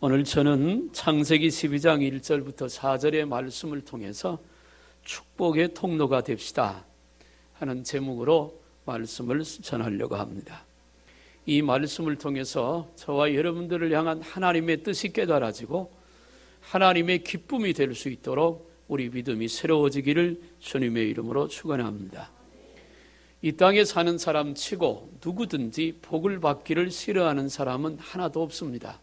오늘 저는 창세기 12장 1절부터 4절의 말씀을 통해서 축복의 통로가 됩시다 하는 제목으로 말씀을 전하려고 합니다. 이 말씀을 통해서 저와 여러분들을 향한 하나님의 뜻이 깨달아지고 하나님의 기쁨이 될 수 있도록 우리 믿음이 새로워지기를 주님의 이름으로 축원합니다. 이 땅에 사는 사람 치고 누구든지 복을 받기를 싫어하는 사람은 하나도 없습니다.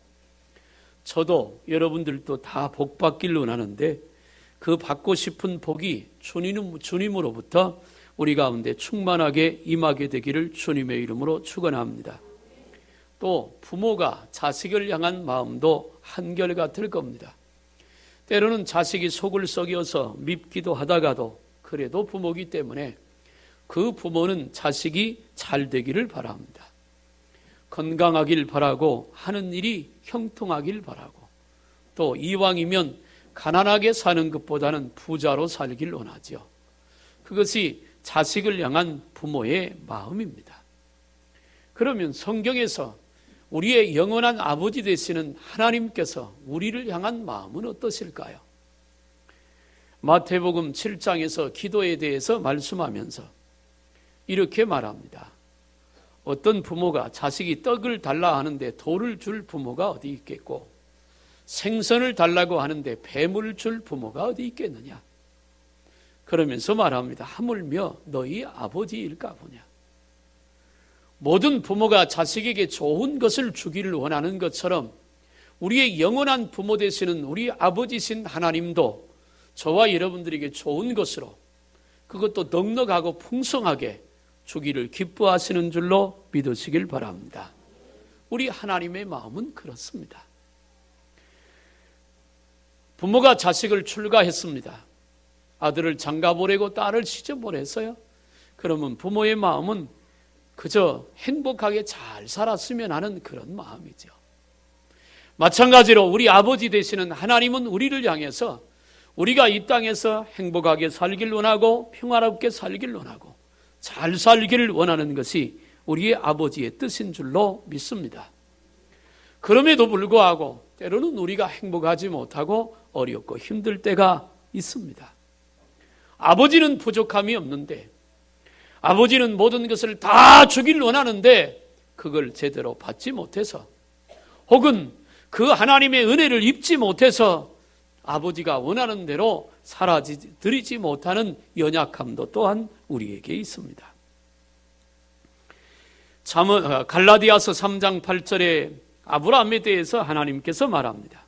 저도 여러분들도 다 복 받기를 원하는데 그 받고 싶은 복이 주님으로부터 우리 가운데 충만하게 임하게 되기를 주님의 이름으로 축원합니다. 또 부모가 자식을 향한 마음도 한결같을 겁니다. 때로는 자식이 속을 썩여서 밉기도 하다가도 그래도 부모이기 때문에 그 부모는 자식이 잘 되기를 바랍니다. 건강하길 바라고 하는 일이 형통하길 바라고 또 이왕이면 가난하게 사는 것보다는 부자로 살길 원하죠. 그것이 자식을 향한 부모의 마음입니다. 그러면 성경에서 우리의 영원한 아버지 되시는 하나님께서 우리를 향한 마음은 어떠실까요? 마태복음 7장에서 기도에 대해서 말씀하면서 이렇게 말합니다. 어떤 부모가 자식이 떡을 달라 하는데 돌을 줄 부모가 어디 있겠고 생선을 달라고 하는데 뱀을 줄 부모가 어디 있겠느냐. 그러면서 말합니다. 하물며 너희 아버지일까 보냐. 모든 부모가 자식에게 좋은 것을 주기를 원하는 것처럼 우리의 영원한 부모 되시는 우리 아버지신 하나님도 저와 여러분들에게 좋은 것으로 그것도 넉넉하고 풍성하게 주기를 기뻐하시는 줄로 믿으시길 바랍니다. 우리 하나님의 마음은 그렇습니다. 부모가 자식을 출가했습니다. 아들을 장가 보내고 딸을 시집 보냈어요. 그러면 부모의 마음은 그저 행복하게 잘 살았으면 하는 그런 마음이죠. 마찬가지로 우리 아버지 되시는 하나님은 우리를 향해서 우리가 이 땅에서 행복하게 살길 원하고 평화롭게 살길 원하고 잘 살기를 원하는 것이 우리의 아버지의 뜻인 줄로 믿습니다. 그럼에도 불구하고 때로는 우리가 행복하지 못하고 어렵고 힘들 때가 있습니다. 아버지는 부족함이 없는데 아버지는 모든 것을 다 주길 원하는데 그걸 제대로 받지 못해서 혹은 그 하나님의 은혜를 입지 못해서 아버지가 원하는 대로 살아드리지 못하는 연약함도 또한 우리에게 있습니다. 갈라디아서 3장 8절에 아브라함에 대해서 하나님께서 말합니다.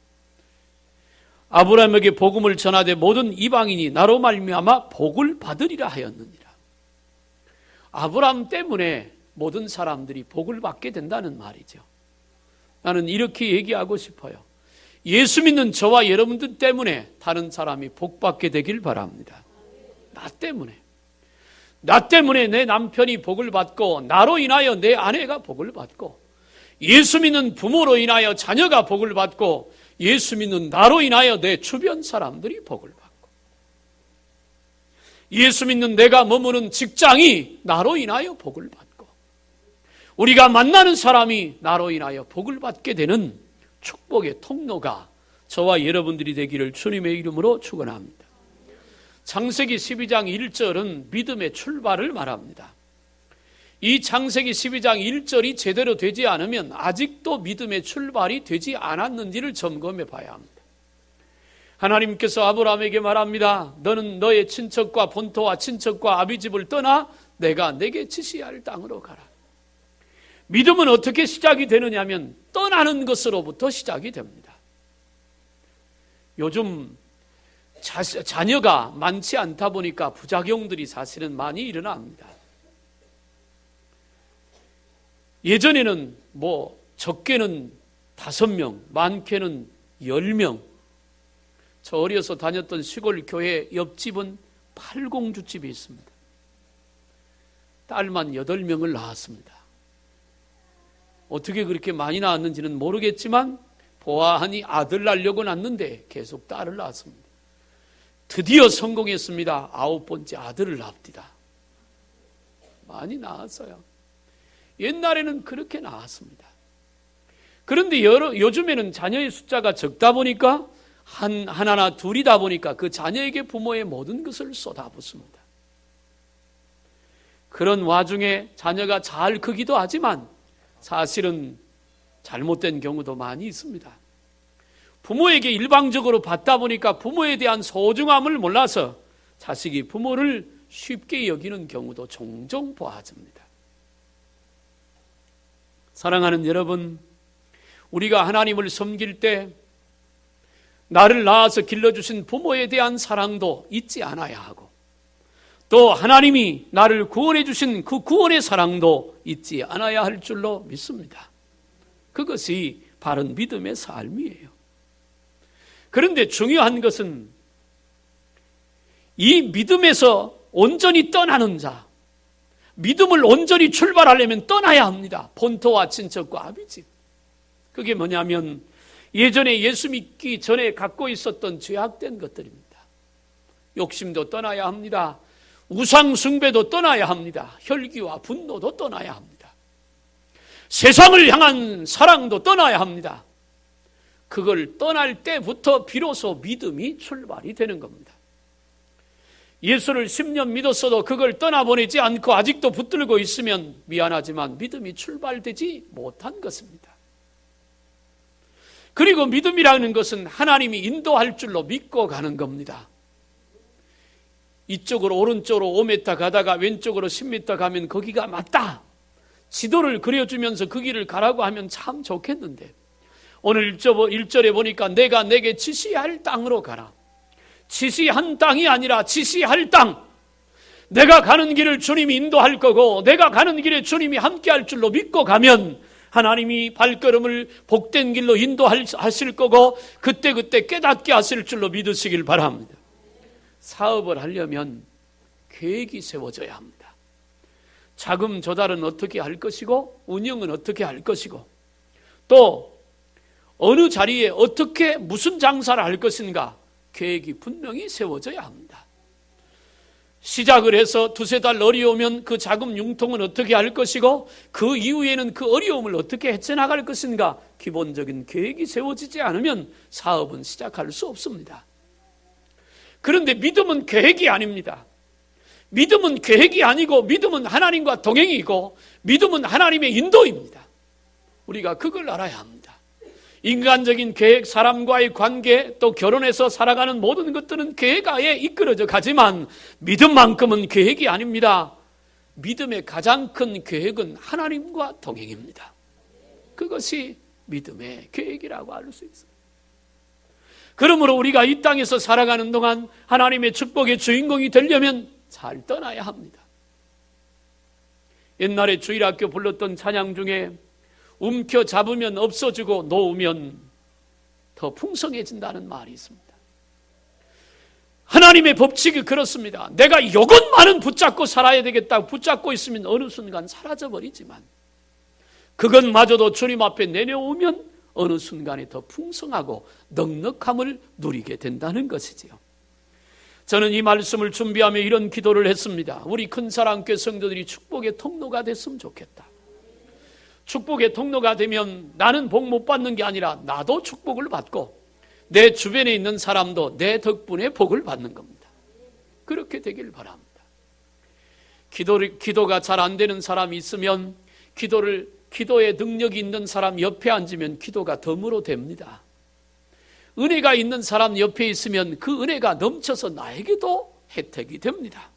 아브라함에게 복음을 전하되 모든 이방인이 나로 말미암아 복을 받으리라 하였느니라. 아브라함 때문에 모든 사람들이 복을 받게 된다는 말이죠. 나는 이렇게 얘기하고 싶어요. 예수 믿는 저와 여러분들 때문에 다른 사람이 복 받게 되길 바랍니다. 나 때문에 내 남편이 복을 받고 나로 인하여 내 아내가 복을 받고 예수 믿는 부모로 인하여 자녀가 복을 받고 예수 믿는 나로 인하여 내 주변 사람들이 복을 받고 예수 믿는 내가 머무는 직장이 나로 인하여 복을 받고 우리가 만나는 사람이 나로 인하여 복을 받게 되는 축복의 통로가 저와 여러분들이 되기를 주님의 이름으로 축원합니다. 창세기 12장 1절은 믿음의 출발을 말합니다. 이 창세기 12장 1절이 제대로 되지 않으면 아직도 믿음의 출발이 되지 않았는지를 점검해 봐야 합니다. 하나님께서 아브라함에게 말합니다. 너는 너의 친척과 본토와 친척과 아비집을 떠나 내가 내게 지시할 땅으로 가라. 믿음은 어떻게 시작이 되느냐면 떠나는 것으로부터 시작이 됩니다. 요즘 자녀가 많지 않다 보니까 부작용들이 사실은 많이 일어납니다. 예전에는 적게는 5명, 많게는 10명. 저 어려서 다녔던 시골 교회 옆집은 8공주집이 있습니다. 딸만 8명을 낳았습니다. 어떻게 그렇게 많이 낳았는지는 모르겠지만 보아하니 아들 낳으려고 낳는데 계속 딸을 낳았습니다. 드디어 성공했습니다. 9번째 아들을 낳읍디다. 많이 낳았어요. 옛날에는 그렇게 낳았습니다. 그런데 요즘에는 자녀의 숫자가 적다 보니까 하나나 둘이다 보니까 그 자녀에게 부모의 모든 것을 쏟아붓습니다. 그런 와중에 자녀가 잘 크기도 하지만 사실은 잘못된 경우도 많이 있습니다. 부모에게 일방적으로 받다 보니까 부모에 대한 소중함을 몰라서 자식이 부모를 쉽게 여기는 경우도 종종 보아집니다. 사랑하는 여러분, 우리가 하나님을 섬길 때 나를 낳아서 길러주신 부모에 대한 사랑도 잊지 않아야 하고, 또 하나님이 나를 구원해 주신 그 구원의 사랑도 잊지 않아야 할 줄로 믿습니다. 그것이 바른 믿음의 삶이에요. 그런데 중요한 것은 이 믿음에서 온전히 떠나는 자, 믿음을 온전히 출발하려면 떠나야 합니다. 본토와 친척과 아비집. 그게 뭐냐면 예전에 예수 믿기 전에 갖고 있었던 죄악된 것들입니다. 욕심도 떠나야 합니다. 우상 숭배도 떠나야 합니다. 혈기와 분노도 떠나야 합니다. 세상을 향한 사랑도 떠나야 합니다. 그걸 떠날 때부터 비로소 믿음이 출발이 되는 겁니다. 예수를 10년 믿었어도 그걸 떠나보내지 않고 아직도 붙들고 있으면 미안하지만 믿음이 출발되지 못한 것입니다. 그리고 믿음이라는 것은 하나님이 인도할 줄로 믿고 가는 겁니다. 이쪽으로 오른쪽으로 5m 가다가 왼쪽으로 10m 가면 거기가 맞다. 지도를 그려주면서 그 길을 가라고 하면 참 좋겠는데, 오늘 1절에 보니까 내가 내게 지시할 땅으로 가라. 지시한 땅이 아니라 지시할 땅. 내가 가는 길을 주님이 인도할 거고 내가 가는 길에 주님이 함께할 줄로 믿고 가면 하나님이 발걸음을 복된 길로 인도하실 거고 그때그때 깨닫게 하실 줄로 믿으시길 바랍니다. 사업을 하려면 계획이 세워져야 합니다. 자금 조달은 어떻게 할 것이고 운영은 어떻게 할 것이고 또 어느 자리에 어떻게 무슨 장사를 할 것인가 계획이 분명히 세워져야 합니다. 시작을 해서 두세 달 어려우면 그 자금 융통은 어떻게 할 것이고 그 이후에는 그 어려움을 어떻게 헤쳐나갈 것인가 기본적인 계획이 세워지지 않으면 사업은 시작할 수 없습니다. 그런데 믿음은 계획이 아닙니다. 믿음은 계획이 아니고 믿음은 하나님과 동행이고 믿음은 하나님의 인도입니다. 우리가 그걸 알아야 합니다. 인간적인 계획, 사람과의 관계, 또 결혼해서 살아가는 모든 것들은 계획하에 이끌어져 가지만 믿음만큼은 계획이 아닙니다. 믿음의 가장 큰 계획은 하나님과 동행입니다. 그것이 믿음의 계획이라고 할 수 있습니다. 그러므로 우리가 이 땅에서 살아가는 동안 하나님의 축복의 주인공이 되려면 잘 떠나야 합니다. 옛날에 주일학교 불렀던 찬양 중에 움켜 잡으면 없어지고 놓으면 더 풍성해진다는 말이 있습니다. 하나님의 법칙이 그렇습니다. 내가 이것만은 붙잡고 살아야 되겠다고 붙잡고 있으면 어느 순간 사라져버리지만 그것마저도 주님 앞에 내려오면 어느 순간에 더 풍성하고 넉넉함을 누리게 된다는 것이지요. 저는 이 말씀을 준비하며 이런 기도를 했습니다. 우리 큰사랑교회 성도들이 축복의 통로가 됐으면 좋겠다. 축복의 통로가 되면 나는 복 못 받는 게 아니라 나도 축복을 받고 내 주변에 있는 사람도 내 덕분에 복을 받는 겁니다. 그렇게 되길 바랍니다. 기도가 잘 안 되는 사람이 있으면 기도에 능력이 있는 사람 옆에 앉으면 기도가 덤으로 됩니다. 은혜가 있는 사람 옆에 있으면 그 은혜가 넘쳐서 나에게도 혜택이 됩니다.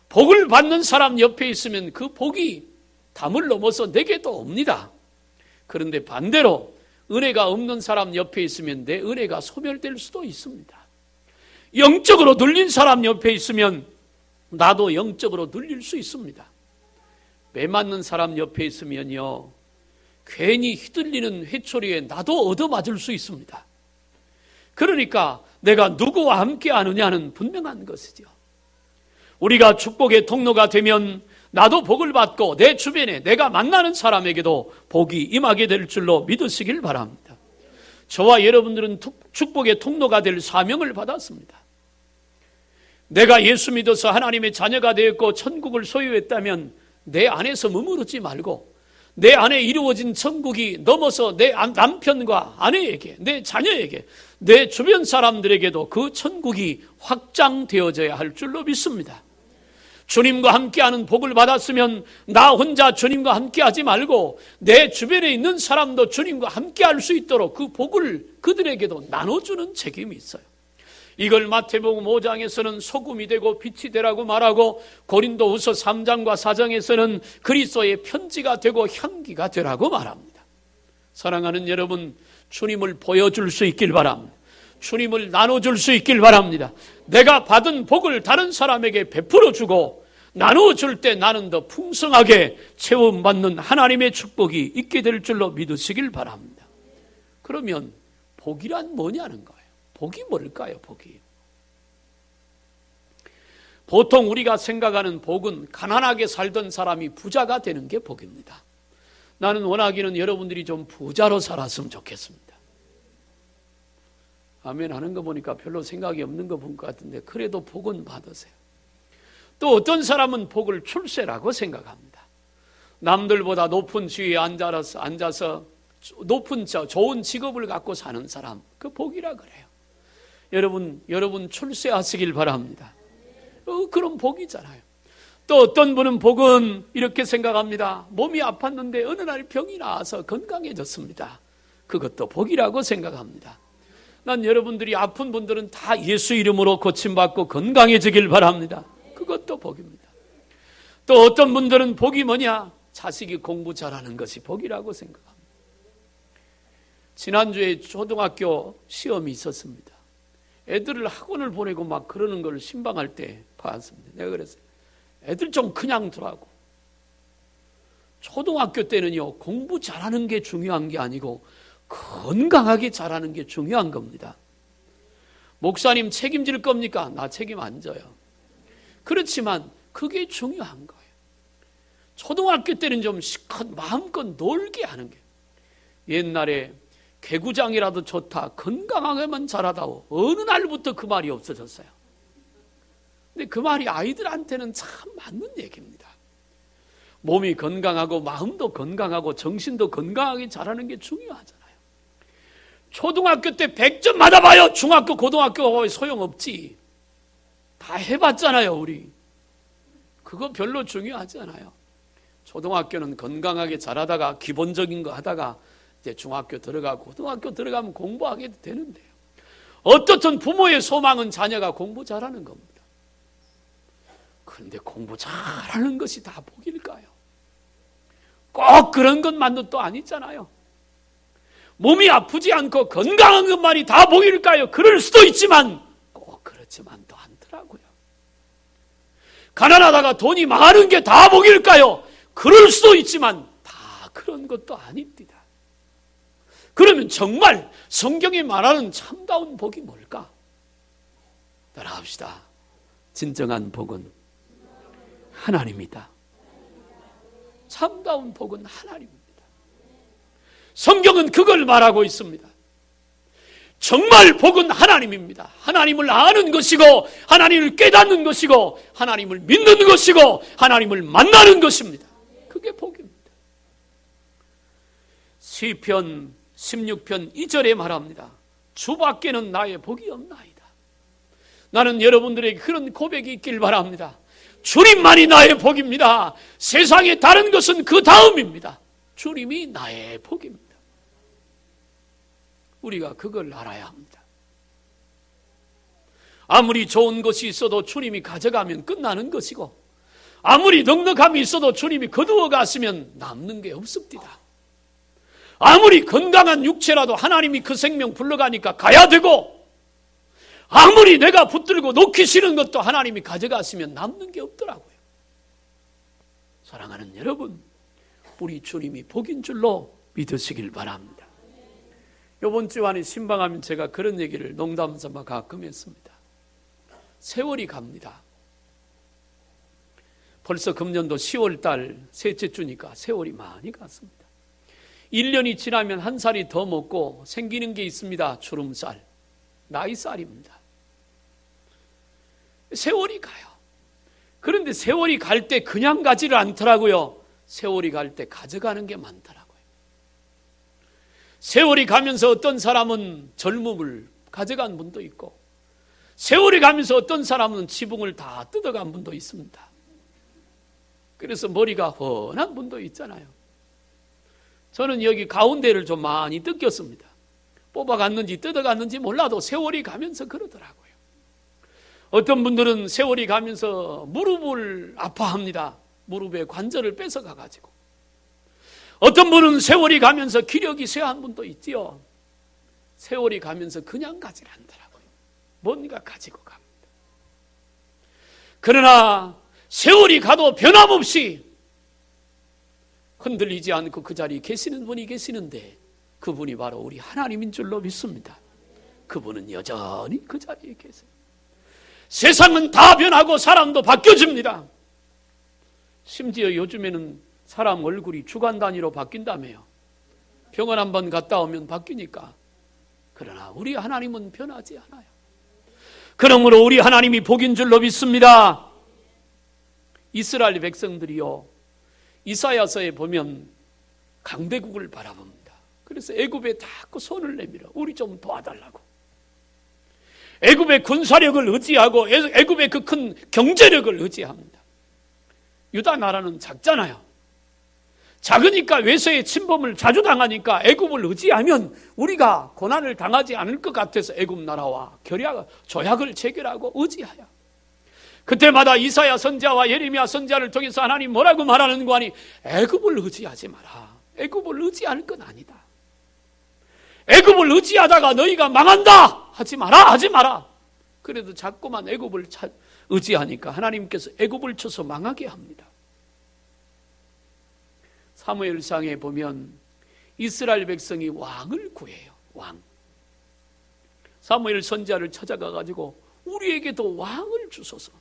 복을 받는 사람 옆에 있으면 그 복이 담을 넘어서 내게도 옵니다. 그런데 반대로 은혜가 없는 사람 옆에 있으면 내 은혜가 소멸될 수도 있습니다. 영적으로 눌린 사람 옆에 있으면 나도 영적으로 눌릴 수 있습니다. 매 맞는 사람 옆에 있으면요 괜히 휘둘리는 회초리에 나도 얻어맞을 수 있습니다. 그러니까 내가 누구와 함께 하느냐는 분명한 것이죠. 우리가 축복의 통로가 되면 나도 복을 받고 내 주변에 내가 만나는 사람에게도 복이 임하게 될 줄로 믿으시길 바랍니다. 저와 여러분들은 축복의 통로가 될 사명을 받았습니다. 내가 예수 믿어서 하나님의 자녀가 되었고 천국을 소유했다면 내 안에서 머무르지 말고 내 안에 이루어진 천국이 넘어서 내 남편과 아내에게, 내 자녀에게, 내 주변 사람들에게도 그 천국이 확장되어져야 할 줄로 믿습니다. 주님과 함께하는 복을 받았으면 나 혼자 주님과 함께하지 말고 내 주변에 있는 사람도 주님과 함께할 수 있도록 그 복을 그들에게도 나눠주는 책임이 있어요. 이걸 마태복음 5장에서는 소금이 되고 빛이 되라고 말하고 고린도후서 3장과 4장에서는 그리스도의 편지가 되고 향기가 되라고 말합니다. 사랑하는 여러분, 주님을 보여줄 수 있길 바랍니다. 주님을 나눠줄 수 있길 바랍니다. 내가 받은 복을 다른 사람에게 베풀어주고 나누어줄 때 나는 더 풍성하게 체험받는 하나님의 축복이 있게 될 줄로 믿으시길 바랍니다. 그러면 복이란 뭐냐는 거예요. 복이 뭘까요? 복이. 보통 우리가 생각하는 복은 가난하게 살던 사람이 부자가 되는 게 복입니다. 나는 원하기는 여러분들이 좀 부자로 살았으면 좋겠습니다. 아멘 하는 거 보니까 별로 생각이 없는 거 본 것 같은데 그래도 복은 받으세요. 또 어떤 사람은 복을 출세라고 생각합니다. 남들보다 높은 지위에 앉아서 높은 좋은 직업을 갖고 사는 사람, 그 복이라 그래요. 여러분 출세하시길 바랍니다. 그런 복이잖아요. 또 어떤 분은 복은 이렇게 생각합니다. 몸이 아팠는데 어느 날 병이 나와서 건강해졌습니다. 그것도 복이라고 생각합니다. 난 여러분들이 아픈 분들은 다 예수 이름으로 고침받고 건강해지길 바랍니다. 그것도 복입니다. 또 어떤 분들은 복이 뭐냐? 자식이 공부 잘하는 것이 복이라고 생각합니다. 지난주에 초등학교 시험이 있었습니다. 애들을 학원을 보내고 막 그러는 걸 신방할 때 봤습니다. 내가 그랬어요. 애들 좀 그냥 두라고. 초등학교 때는요, 공부 잘하는 게 중요한 게 아니고 건강하게 잘하는 게 중요한 겁니다. 목사님 책임질 겁니까? 나 책임 안 져요. 그렇지만 그게 중요한 거예요. 초등학교 때는 좀 실컷 마음껏 놀게 하는 게. 옛날에 개구장이라도 좋다, 건강하게만 자라다오. 어느 날부터 그 말이 없어졌어요. 근데 그 말이 아이들한테는 참 맞는 얘기입니다. 몸이 건강하고 마음도 건강하고 정신도 건강하게 자라는 게 중요하잖아요. 초등학교 때 100점 맞아봐요. 중학교, 고등학교 소용없지. 다 해봤잖아요, 우리. 그거 별로 중요하지 않아요. 초등학교는 건강하게 자라다가 기본적인 거 하다가 이제 중학교 들어가고 고등학교 들어가면 공부하게 되는데요. 어떻든 부모의 소망은 자녀가 공부 잘하는 겁니다. 그런데 공부 잘하는 것이 다 복일까요? 꼭 그런 것만도 또 아니잖아요. 몸이 아프지 않고 건강한 것만이 다 복일까요? 그럴 수도 있지만 꼭 그렇지만도 않더라고요. 가난하다가 돈이 많은 게 다 복일까요? 그럴 수도 있지만 다 그런 것도 아닙니다. 그러면 정말 성경이 말하는 참다운 복이 뭘까? 따라합시다. 진정한 복은 하나님이다. 참다운 복은 하나님입니다. 성경은 그걸 말하고 있습니다. 정말 복은 하나님입니다. 하나님을 아는 것이고 하나님을 깨닫는 것이고 하나님을 믿는 것이고 하나님을 만나는 것입니다. 그게 복입니다. 시편 16편 2절에 말합니다. 주밖에는 나의 복이 없나이다. 나는 여러분들에게 그런 고백이 있길 바랍니다. 주님만이 나의 복입니다. 세상의 다른 것은 그 다음입니다. 주님이 나의 복입니다. 우리가 그걸 알아야 합니다. 아무리 좋은 것이 있어도 주님이 가져가면 끝나는 것이고 아무리 넉넉함이 있어도 주님이 거두어 갔으면 남는 게 없습니다. 아무리 건강한 육체라도 하나님이 그 생명 불러가니까 가야 되고 아무리 내가 붙들고 놓기 싫은 것도 하나님이 가져갔으면 남는 게 없더라고요. 사랑하는 여러분, 우리 주님이 복인 줄로 믿으시길 바랍니다. 이번 주 안에 신방하면 제가 그런 얘기를 농담삼아 가끔 했습니다. 세월이 갑니다. 벌써 금년도 10월 달 셋째 주니까 세월이 많이 갔습니다. 1년이 지나면 한 살이 더 먹고 생기는 게 있습니다. 주름살, 나이살입니다. 세월이 가요. 그런데 세월이 갈 때 그냥 가지를 않더라고요. 세월이 갈 때 가져가는 게 많더라고요. 세월이 가면서 어떤 사람은 젊음을 가져간 분도 있고, 세월이 가면서 어떤 사람은 지붕을 다 뜯어간 분도 있습니다. 그래서 머리가 훤한 분도 있잖아요. 저는 여기 가운데를 좀 많이 뜯겼습니다. 뽑아갔는지 뜯어갔는지 몰라도 세월이 가면서 그러더라고요. 어떤 분들은 세월이 가면서 무릎을 아파합니다. 무릎에 관절을 뺏어가가지고. 어떤 분은 세월이 가면서 기력이 쇠한 분도 있지요. 세월이 가면서 그냥 가지 않더라고요. 뭔가 가지고 갑니다. 그러나 세월이 가도 변함없이 흔들리지 않고 그 자리에 계시는 분이 계시는데, 그분이 바로 우리 하나님인 줄로 믿습니다. 그분은 여전히 그 자리에 계세요. 세상은 다 변하고 사람도 바뀌어집니다. 심지어 요즘에는 사람 얼굴이 주간 단위로 바뀐다며요. 병원 한번 갔다 오면 바뀌니까. 그러나 우리 하나님은 변하지 않아요. 그러므로 우리 하나님이 복인 줄로 믿습니다. 이스라엘 백성들이요, 이사야서에 보면 강대국을 바라봅니다. 그래서 애굽에 자꾸 손을 내밀어 우리 좀 도와달라고. 애굽의 군사력을 의지하고 애굽의 그 큰 경제력을 의지합니다. 유다 나라는 작잖아요. 작으니까 외세의 침범을 자주 당하니까 애굽을 의지하면 우리가 고난을 당하지 않을 것 같아서 애굽 나라와 조약을 체결하고 의지하여, 그때마다 이사야 선지자와 예레미야 선지자를 통해서 하나님 뭐라고 말하는 거 아니? 애굽을 의지하지 마라. 애굽을 의지할 건 아니다. 애굽을 의지하다가 너희가 망한다. 하지 마라. 그래도 자꾸만 애굽을 의지하니까 하나님께서 애굽을 쳐서 망하게 합니다. 사무엘상에 보면 이스라엘 백성이 왕을 구해요. 왕. 사무엘 선지자를 찾아가가지고 우리에게도 왕을 주소서.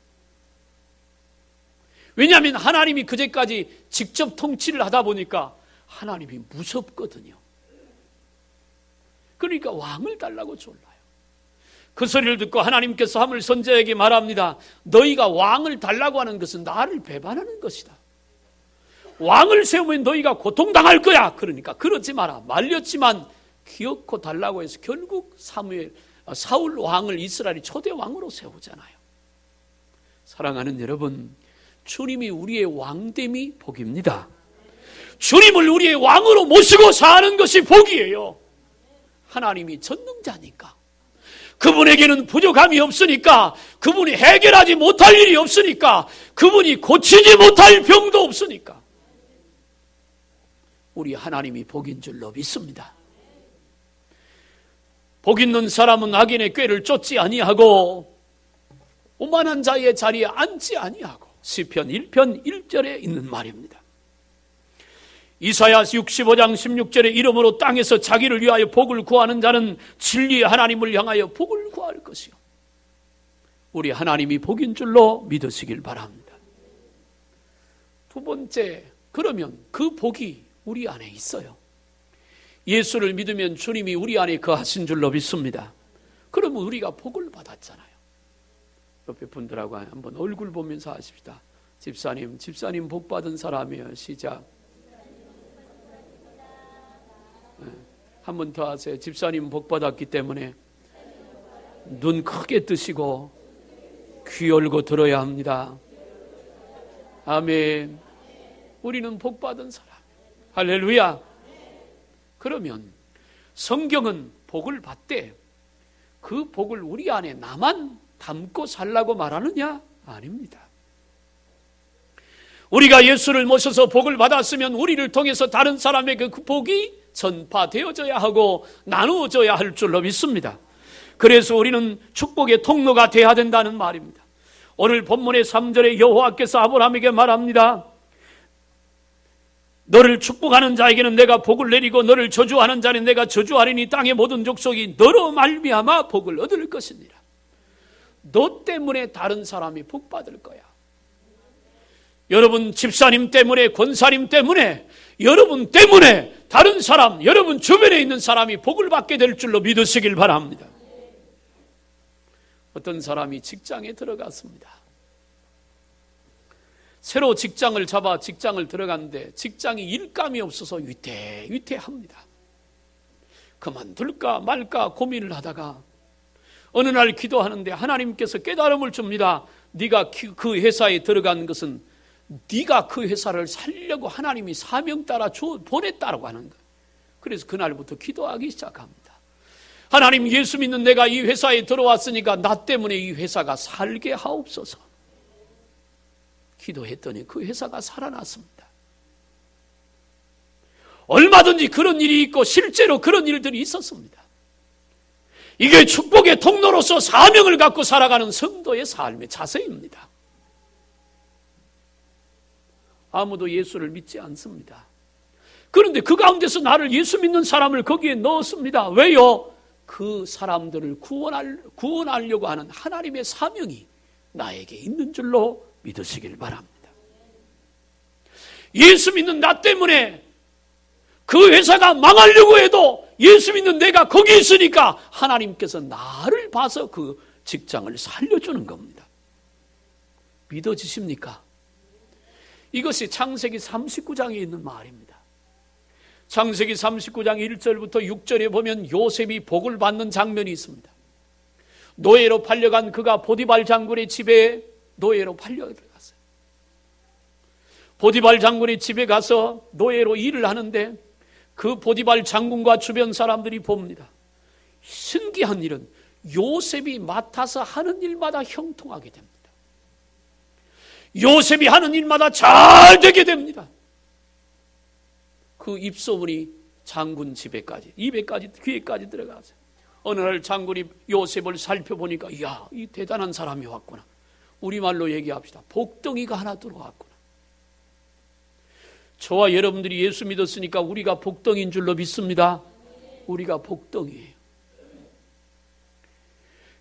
왜냐하면 하나님이 그제까지 직접 통치를 하다 보니까 하나님이 무섭거든요. 그러니까 왕을 달라고 졸라요. 그 소리를 듣고 하나님께서 사무엘 선지자에게 말합니다. 너희가 왕을 달라고 하는 것은 나를 배반하는 것이다. 왕을 세우면 너희가 고통당할 거야. 그러니까 그러지 마라. 말렸지만 기어코 달라고 해서 결국 사울 왕을 이스라엘이 초대 왕으로 세우잖아요. 사랑하는 여러분, 주님이 우리의 왕됨이 복입니다. 주님을 우리의 왕으로 모시고 사는 것이 복이에요. 하나님이 전능자니까, 그분에게는 부족함이 없으니까, 그분이 해결하지 못할 일이 없으니까, 그분이 고치지 못할 병도 없으니까 우리 하나님이 복인 줄로 믿습니다. 복 있는 사람은 악인의 꾀를 쫓지 아니하고 오만한 자의 자리에 앉지 아니하고, 시편 1편 1절에 있는 말입니다. 이사야 65장 16절에 이름으로 땅에서 자기를 위하여 복을 구하는 자는 진리의 하나님을 향하여 복을 구할 것이요. 우리 하나님이 복인 줄로 믿으시길 바랍니다. 두 번째, 그러면 그 복이 우리 안에 있어요. 예수를 믿으면 주님이 우리 안에 거하신 줄로 믿습니다. 그러면 우리가 복을 받았잖아요. 옆에 분들하고 한번 얼굴 보면서 하십시다. 집사님 복 받은 사람이에요. 시작. 한 번 더 하세요. 집사님 복 받았기 때문에 눈 크게 뜨시고 귀 열고 들어야 합니다. 아멘. 우리는 복 받은 사람. 할렐루야. 그러면 성경은 복을 받되 그 복을 우리 안에 나만 담고 살라고 말하느냐? 아닙니다. 우리가 예수를 모셔서 복을 받았으면 우리를 통해서 다른 사람에게 그 복이 전파되어져야 하고 나누어져야 할 줄로 믿습니다. 그래서 우리는 축복의 통로가 되어야 된다는 말입니다. 오늘 본문의 3절에 여호와께서 아브라함에게 말합니다. 너를 축복하는 자에게는 내가 복을 내리고 너를 저주하는 자는 내가 저주하리니 땅의 모든 족속이 너로 말미암아 복을 얻을 것이니라. 너 때문에 다른 사람이 복 받을 거야. 여러분 집사님 때문에, 권사님 때문에, 여러분 때문에 다른 사람, 여러분 주변에 있는 사람이 복을 받게 될 줄로 믿으시길 바랍니다. 어떤 사람이 직장에 들어갔습니다. 새로 직장을 잡아 직장을 들어갔는데 직장이 일감이 없어서 위태합니다. 그만둘까 말까 고민을 하다가 어느 날 기도하는데 하나님께서 깨달음을 줍니다. 네가 그 회사에 들어간 것은 네가 그 회사를 살려고 하나님이 사명 따라 보냈다라고 하는 거예요. 그래서 그날부터 기도하기 시작합니다. 하나님, 예수 믿는 내가 이 회사에 들어왔으니까 나 때문에 이 회사가 살게 하옵소서. 기도했더니 그 회사가 살아났습니다. 얼마든지 그런 일이 있고 실제로 그런 일들이 있었습니다. 이게 축복의 통로로서 사명을 갖고 살아가는 성도의 삶의 자세입니다. 아무도 예수를 믿지 않습니다. 그런데 그 가운데서 나를 예수 믿는 사람을 거기에 넣었습니다. 왜요? 그 사람들을 구원하려고 하는 하나님의 사명이 나에게 있는 줄로 믿으시길 바랍니다. 예수 믿는 나 때문에 그 회사가 망하려고 해도 예수 믿는 내가 거기 있으니까 하나님께서 나를 봐서 그 직장을 살려주는 겁니다. 믿어지십니까? 이것이 창세기 39장에 있는 말입니다. 창세기 39장 1절부터 6절에 보면 요셉이 복을 받는 장면이 있습니다. 노예로 팔려간 그가 보디발 장군의 집에 노예로 팔려들어갔어요. 보디발 장군의 집에 가서 노예로 일을 하는데 그 보디발 장군과 주변 사람들이 봅니다. 신기한 일은 요셉이 맡아서 하는 일마다 형통하게 됩니다. 요셉이 하는 일마다 잘 되게 됩니다. 그 입소문이 장군 집에까지, 입에까지, 귀에까지 들어가서 어느 날 장군이 요셉을 살펴보니까 이야, 이 대단한 사람이 왔구나. 우리말로 얘기합시다. 복덩이가 하나 들어왔구나. 저와 여러분들이 예수 믿었으니까 우리가 복덩이인 줄로 믿습니다. 우리가 복덩이에요.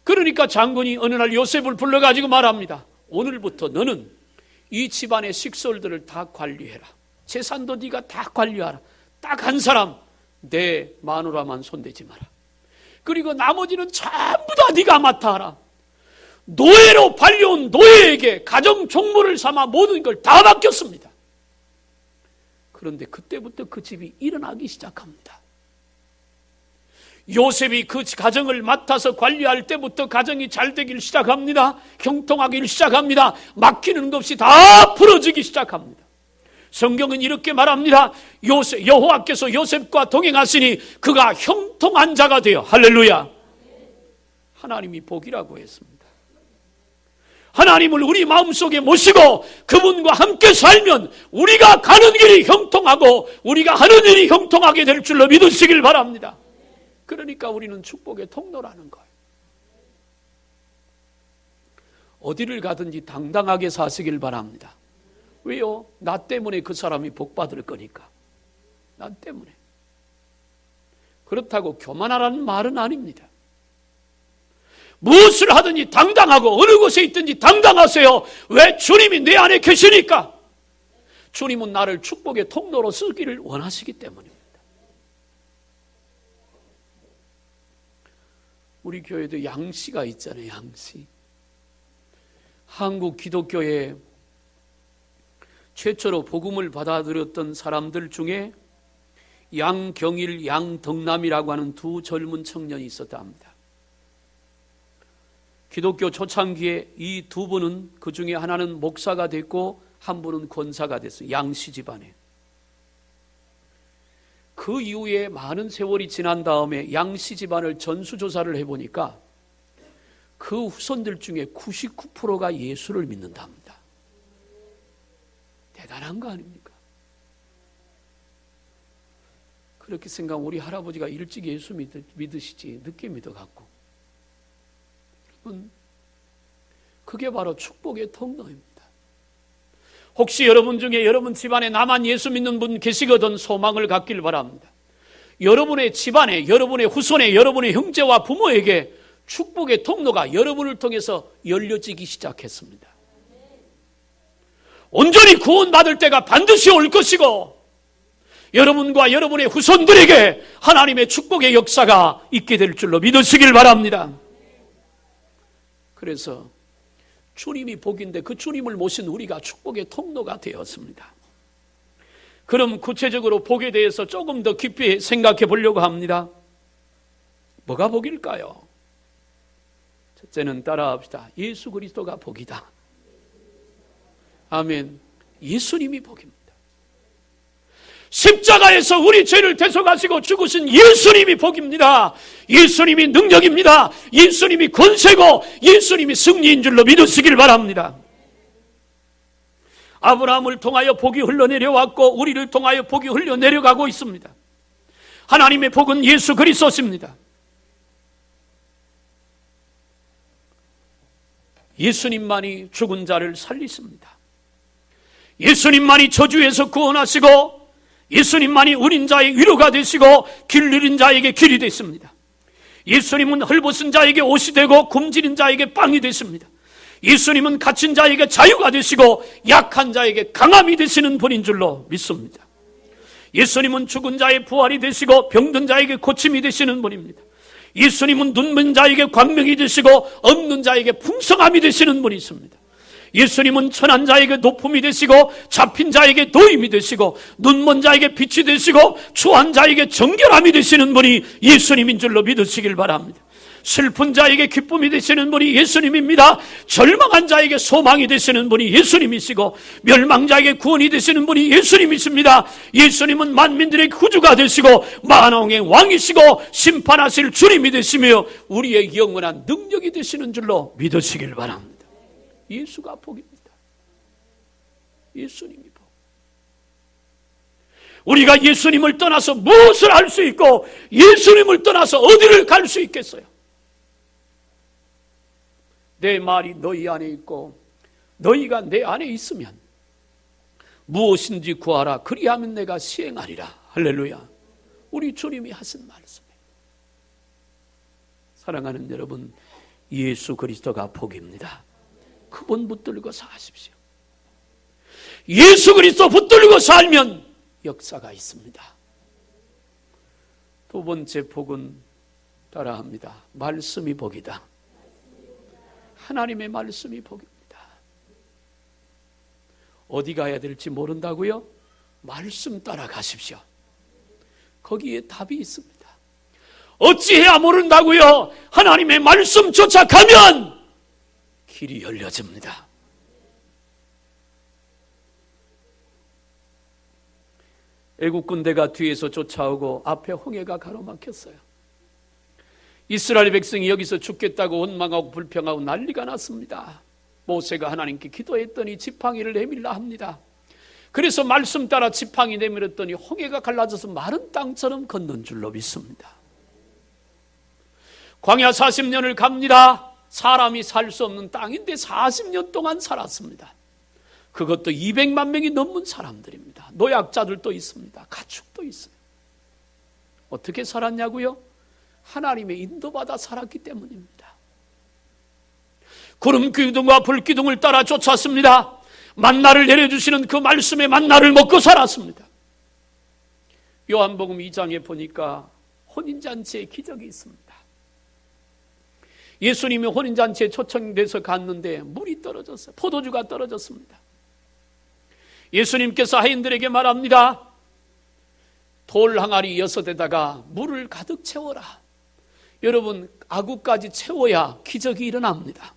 그러니까 장군이 어느 날 요셉을 불러가지고 말합니다. 오늘부터 너는 이 집안의 식솔들을 다 관리해라. 재산도 네가 다 관리하라. 딱 한 사람, 내 마누라만 손대지 마라. 그리고 나머지는 전부 다 네가 맡아라. 노예로 팔려온 노예에게 가정 종무를 삼아 모든 걸 다 맡겼습니다. 그런데 그때부터 그 집이 일어나기 시작합니다. 요셉이 그 가정을 맡아서 관리할 때부터 가정이 잘 되길 시작합니다. 형통하기 시작합니다. 막히는 것 없이 다 풀어지기 시작합니다. 성경은 이렇게 말합니다. 여호와께서 요셉과 동행하시니 그가 형통한 자가 되어, 할렐루야. 하나님이 복이라고 했습니다. 하나님을 우리 마음속에 모시고 그분과 함께 살면 우리가 가는 길이 형통하고 우리가 하는 일이 형통하게 될 줄로 믿으시길 바랍니다. 그러니까 우리는 축복의 통로라는 거예요. 어디를 가든지 당당하게 사시길 바랍니다. 왜요? 나 때문에 그 사람이 복받을 거니까. 나 때문에. 그렇다고 교만하라는 말은 아닙니다. 무엇을 하든지 당당하고 어느 곳에 있든지 당당하세요. 왜? 주님이 내 안에 계시니까. 주님은 나를 축복의 통로로 쓰기를 원하시기 때문입니다. 우리 교회도 양씨가 있잖아요. 양씨. 한국 기독교에 최초로 복음을 받아들였던 사람들 중에 양경일, 양덕남이라고 하는 두 젊은 청년이 있었다 합니다. 기독교 초창기에 이 두 분은, 그 중에 하나는 목사가 됐고 한 분은 권사가 됐어요. 양씨 집안에. 그 이후에 많은 세월이 지난 다음에 양씨 집안을 전수조사를 해보니까 그 후손들 중에 99%가 예수를 믿는다 합니다. 대단한 거 아닙니까? 그렇게 생각하면 우리 할아버지가 일찍 예수 믿으시지 늦게 믿어갖고, 여러분, 그게 바로 축복의 통로입니다. 혹시 여러분 중에 여러분 집안에 나만 예수 믿는 분 계시거든 소망을 갖길 바랍니다. 여러분의 집안에, 여러분의 후손에, 여러분의 형제와 부모에게 축복의 통로가 여러분을 통해서 열려지기 시작했습니다. 온전히 구원받을 때가 반드시 올 것이고 여러분과 여러분의 후손들에게 하나님의 축복의 역사가 있게 될 줄로 믿으시길 바랍니다. 그래서 주님이 복인데 그 주님을 모신 우리가 축복의 통로가 되었습니다. 그럼 구체적으로 복에 대해서 조금 더 깊이 생각해 보려고 합니다. 뭐가 복일까요? 첫째는 따라합시다. 예수 그리스도가 복이다. 아멘. 예수님이 복입니다. 십자가에서 우리 죄를 대속하시고 죽으신 예수님이 복입니다. 예수님이 능력입니다. 예수님이 권세고 예수님이 승리인 줄로 믿으시길 바랍니다. 아브라함을 통하여 복이 흘러내려왔고 우리를 통하여 복이 흘러내려가고 있습니다. 하나님의 복은 예수 그리스도십니다. 예수님만이 죽은 자를 살리십니다. 예수님만이 저주에서 구원하시고 예수님만이 울인 자의 위로가 되시고 길 잃은 자에게 길이 되십니다. 예수님은 헐벗은 자에게 옷이 되고 굶주린 자에게 빵이 되십니다. 예수님은 갇힌 자에게 자유가 되시고 약한 자에게 강함이 되시는 분인 줄로 믿습니다. 예수님은 죽은 자의 부활이 되시고 병든 자에게 고침이 되시는 분입니다. 예수님은 눈먼 자에게 광명이 되시고 없는 자에게 풍성함이 되시는 분이십니다. 예수님은 천한 자에게 높음이 되시고 잡힌 자에게 도임이 되시고 눈먼 자에게 빛이 되시고 추한 자에게 정결함이 되시는 분이 예수님인 줄로 믿으시길 바랍니다. 슬픈 자에게 기쁨이 되시는 분이 예수님입니다. 절망한 자에게 소망이 되시는 분이 예수님이시고 멸망자에게 구원이 되시는 분이 예수님이십니다. 예수님은 만민들의 구주가 되시고 만왕의 왕이시고 심판하실 주님이 되시며 우리의 영원한 능력이 되시는 줄로 믿으시길 바랍니다. 예수가 복입니다. 예수님이 복. 우리가 예수님을 떠나서 무엇을 할 수 있고 예수님을 떠나서 어디를 갈 수 있겠어요? 내 말이 너희 안에 있고 너희가 내 안에 있으면 무엇인지 구하라. 그리하면 내가 시행하리라. 할렐루야. 우리 주님이 하신 말씀이에요. 사랑하는 여러분, 예수 그리스도가 복입니다. 그분 붙들고 사십시오. 예수 그리스도 붙들고 살면 역사가 있습니다. 두 번째 복은 따라합니다. 말씀이 복이다. 하나님의 말씀이 복입니다. 어디 가야 될지 모른다고요? 말씀 따라가십시오. 거기에 답이 있습니다. 어찌해야 모른다고요? 하나님의 말씀 쫓아가면 길이 열려집니다. 애국 군대가 뒤에서 쫓아오고 앞에 홍해가 가로막혔어요. 이스라엘 백성이 여기서 죽겠다고 원망하고 불평하고 난리가 났습니다. 모세가 하나님께 기도했더니 지팡이를 내밀라 합니다. 그래서 말씀 따라 지팡이 내밀었더니 홍해가 갈라져서 마른 땅처럼 걷는 줄로 믿습니다. 광야 40년을 갑니다. 사람이 살 수 없는 땅인데 40년 동안 살았습니다. 그것도 200만 명이 넘는 사람들입니다. 노약자들도 있습니다. 가축도 있어요. 어떻게 살았냐고요? 하나님의 인도받아 살았기 때문입니다. 구름 기둥과 불 기둥을 따라 쫓았습니다. 만나를 내려주시는 그 말씀의 만나를 먹고 살았습니다. 요한복음 2장에 보니까 혼인잔치의 기적이 있습니다. 예수님이 혼인잔치에 초청돼서 갔는데 물이 떨어졌어요. 포도주가 떨어졌습니다. 예수님께서 하인들에게 말합니다. 돌 항아리 6에다가 물을 가득 채워라. 여러분, 아구까지 채워야 기적이 일어납니다.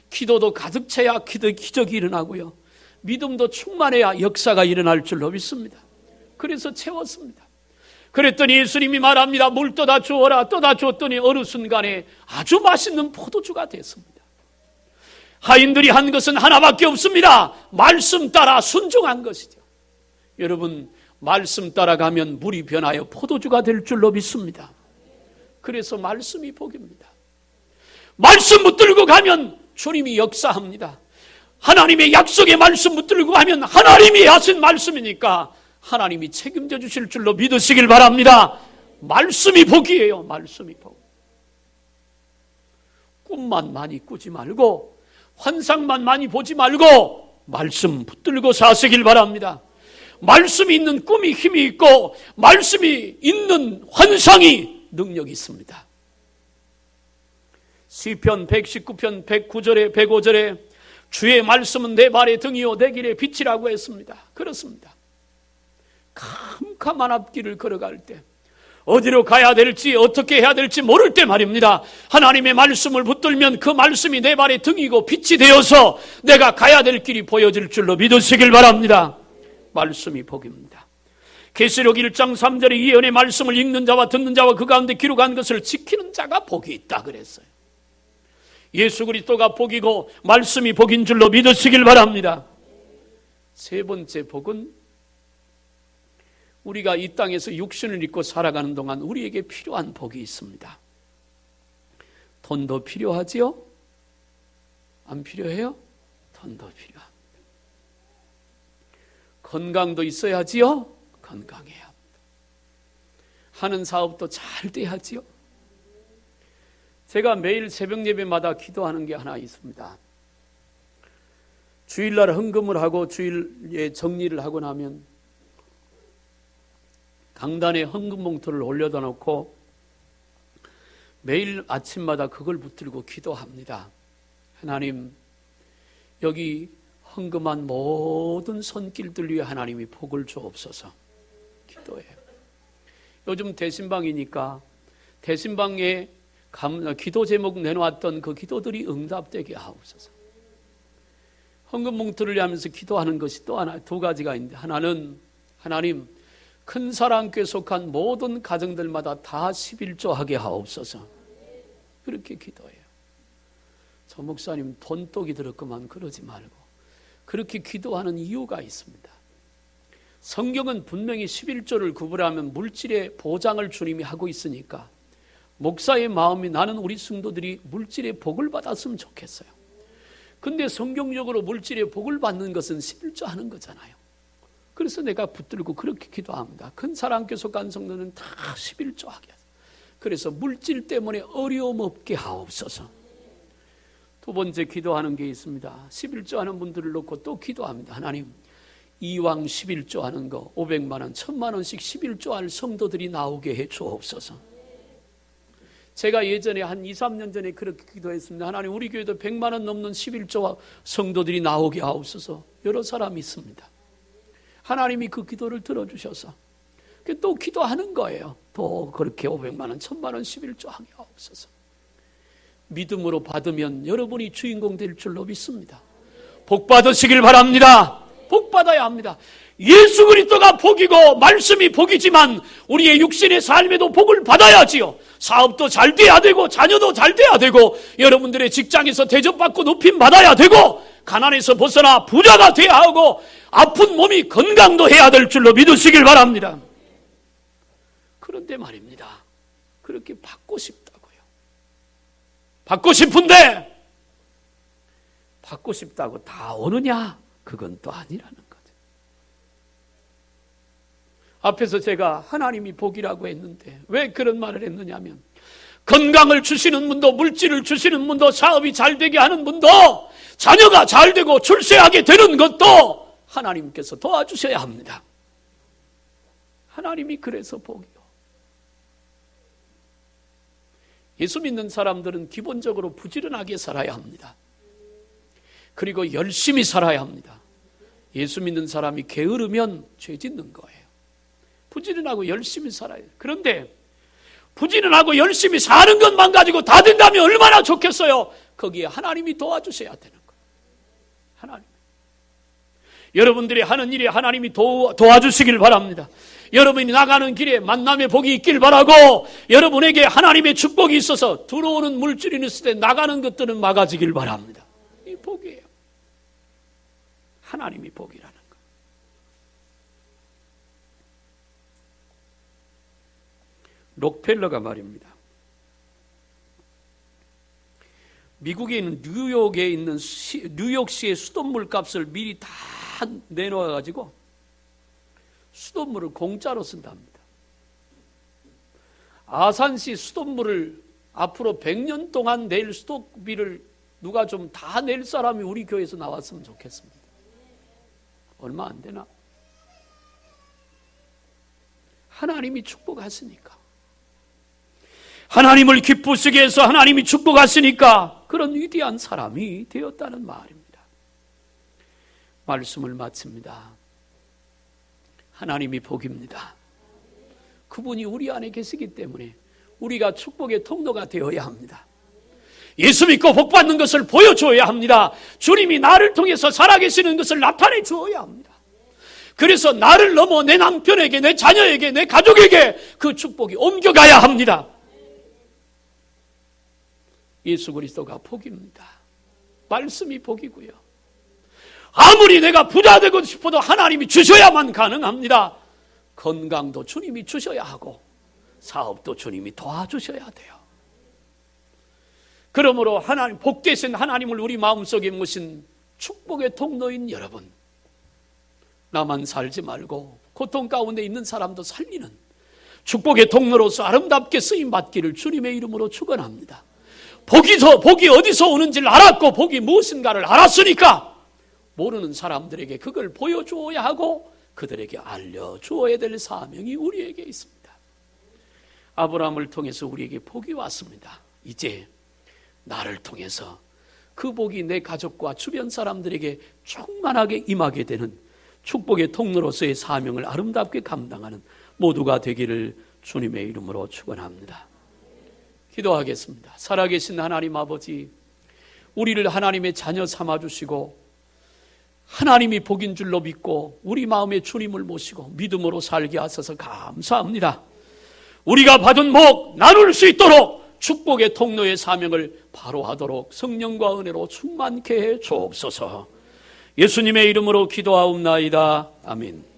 기도도 가득 채야 기적이 일어나고요. 믿음도 충만해야 역사가 일어날 줄로 믿습니다. 그래서 채웠습니다. 그랬더니 예수님이 말합니다. 물 떠다 주어라. 떠다 주었더니 어느 순간에 아주 맛있는 포도주가 됐습니다. 하인들이 한 것은 하나밖에 없습니다. 말씀 따라 순종한 것이죠. 여러분, 말씀 따라가면 물이 변하여 포도주가 될 줄로 믿습니다. 그래서 말씀이 복입니다. 말씀 붙들고 가면 주님이 역사합니다. 하나님의 약속의 말씀 붙들고 가면 하나님이 하신 말씀이니까 하나님이 책임져 주실 줄로 믿으시길 바랍니다. 말씀이 복이에요. 말씀이 복. 꿈만 많이 꾸지 말고 환상만 많이 보지 말고 말씀 붙들고 사시길 바랍니다. 말씀이 있는 꿈이 힘이 있고 말씀이 있는 환상이 능력이 있습니다. 시편 119편 109절에 105절에 주의 말씀은 내 발의 등이요 내 길의 빛이라고 했습니다. 그렇습니다. 캄캄한 앞길을 걸어갈 때, 어디로 가야 될지 어떻게 해야 될지 모를 때 말입니다, 하나님의 말씀을 붙들면 그 말씀이 내 발의 등이고 빛이 되어서 내가 가야 될 길이 보여질 줄로 믿으시길 바랍니다. 말씀이 복입니다. 계시록 1장 3절에 이 예언의 말씀을 읽는 자와 듣는 자와 그 가운데 기록한 것을 지키는 자가 복이 있다 그랬어요. 예수 그리스도가 복이고 말씀이 복인 줄로 믿으시길 바랍니다. 세 번째 복은 우리가 이 땅에서 육신을 입고 살아가는 동안 우리에게 필요한 복이 있습니다. 돈도 필요하지요? 안 필요해요? 돈도 필요합니다. 건강도 있어야지요? 건강해야 합니다. 하는 사업도 잘 돼야지요? 제가 매일 새벽 예배마다 기도하는 게 하나 있습니다. 주일날 헌금을 하고 주일에 정리를 하고 나면 강단에 헌금 봉투를 올려다 놓고 매일 아침마다 그걸 붙들고 기도합니다. 하나님, 여기 헌금한 모든 손길들 위해 하나님이 복을 주옵소서. 기도해요. 요즘 대신방이니까 대신방에 기도 제목 내놓았던 그 기도들이 응답되게 하옵소서. 헌금 봉투를 하면서 기도하는 것이 또 하나, 두 가지가 있는데, 하나는 하나님 큰 사랑교에 속한 모든 가정들마다 다 11조 하게 하옵소서. 그렇게 기도해요. 저 목사님 돈독이 들었구만 그러지 말고 그렇게 기도하는 이유가 있습니다. 성경은 분명히 11조를 구분하면 물질의 보장을 주님이 하고 있으니까 목사의 마음이 나는 우리 성도들이 물질의 복을 받았으면 좋겠어요. 근데 성경적으로 물질의 복을 받는 것은 11조 하는 거잖아요. 그래서 내가 붙들고 그렇게 기도합니다. 큰 사랑교회 속한 성도는 다 11조 하게 하소서. 그래서 물질 때문에 어려움 없게 하옵소서. 두 번째 기도하는 게 있습니다. 11조 하는 분들을 놓고 또 기도합니다. 하나님, 이왕 11조 하는 거 500만 원, 1000만 원씩 11조 할 성도들이 나오게 해 주옵소서. 제가 예전에 한 2, 3년 전에 그렇게 기도했습니다. 하나님, 우리 교회도 100만 원 넘는 11조 성도들이 나오게 하옵소서. 여러 사람이 있습니다. 하나님이 그 기도를 들어주셔서 또 기도하는 거예요. 또 그렇게 500만 원, 1000만 원, 11조 하게 하옵소서. 믿음으로 받으면 여러분이 주인공 될 줄로 믿습니다. 복 받으시길 바랍니다. 복 받아야 합니다. 예수 그리스도가 복이고 말씀이 복이지만 우리의 육신의 삶에도 복을 받아야지요. 사업도 잘 돼야 되고 자녀도 잘 돼야 되고 여러분들의 직장에서 대접받고 높임 받아야 되고 가난에서 벗어나 부자가 돼야 하고 아픈 몸이 건강도 해야 될 줄로 믿으시길 바랍니다. 그런데 말입니다, 그렇게 받고 싶다고요. 받고 싶은데 받고 싶다고 다 오느냐? 그건 또 아니라는 거죠. 앞에서 제가 하나님이 복이라고 했는데 왜 그런 말을 했느냐면, 건강을 주시는 분도 물질을 주시는 분도 사업이 잘 되게 하는 분도 자녀가 잘 되고 출세하게 되는 것도 하나님께서 도와주셔야 합니다. 하나님이 그래서 복이요. 예수 믿는 사람들은 기본적으로 부지런하게 살아야 합니다. 그리고 열심히 살아야 합니다. 예수 믿는 사람이 게으르면 죄 짓는 거예요. 부지런하고 열심히 살아야 돼요. 그런데 부지런하고 열심히 사는 것만 가지고 다 된다면 얼마나 좋겠어요. 거기에 하나님이 도와주셔야 되는 거예요. 하나님. 여러분들이 하는 일에 하나님이 도와주시길 바랍니다. 여러분이 나가는 길에 만남의 복이 있길 바라고, 여러분에게 하나님의 축복이 있어서 들어오는 물질이 있을 때 나가는 것들은 막아지길 바랍니다. 이 복이에요. 하나님이 복이라는 것. 록펠러가 말입니다. 미국에 있는 뉴욕에 있는 뉴욕시의 수돗물 값을 미리 다 내놓아가지고 수돗물을 공짜로 쓴답니다. 아산시 수돗물을 앞으로 100년 동안 낼 수도비를 누가 좀 다 낼 사람이 우리 교회에서 나왔으면 좋겠습니다. 얼마 안 되나? 하나님이 축복하시니까, 하나님을 기쁘시게 해서 하나님이 축복하시니까 그런 위대한 사람이 되었다는 말입니다. 말씀을 마칩니다. 하나님이 복입니다. 그분이 우리 안에 계시기 때문에 우리가 축복의 통로가 되어야 합니다. 예수 믿고 복받는 것을 보여줘야 합니다. 주님이 나를 통해서 살아계시는 것을 나타내 주어야 합니다. 그래서 나를 넘어 내 남편에게, 내 자녀에게, 내 가족에게 그 축복이 옮겨가야 합니다. 예수 그리스도가 복입니다. 말씀이 복이고요. 아무리 내가 부자 되고 싶어도 하나님이 주셔야만 가능합니다. 건강도 주님이 주셔야 하고 사업도 주님이 도와주셔야 돼요. 그러므로 하나님, 복되신 하나님을 우리 마음속에 모신 축복의 통로인 여러분, 나만 살지 말고 고통 가운데 있는 사람도 살리는 축복의 통로로서 아름답게 쓰임받기를 주님의 이름으로 축원합니다. 복이 어디서 오는지를 알았고 복이 무엇인가를 알았으니까 모르는 사람들에게 그걸 보여주어야 하고 그들에게 알려주어야 될 사명이 우리에게 있습니다. 아브라함을 통해서 우리에게 복이 왔습니다. 이제 나를 통해서 그 복이 내 가족과 주변 사람들에게 충만하게 임하게 되는 축복의 통로로서의 사명을 아름답게 감당하는 모두가 되기를 주님의 이름으로 축원합니다. 기도하겠습니다. 살아계신 하나님 아버지, 우리를 하나님의 자녀 삼아주시고 하나님이 복인 줄로 믿고 우리 마음에 주님을 모시고 믿음으로 살게 하셔서 감사합니다. 우리가 받은 복 나눌 수 있도록 축복의 통로의 사명을 바로 하도록 성령과 은혜로 충만케 해 주옵소서. 예수님의 이름으로 기도하옵나이다. 아멘.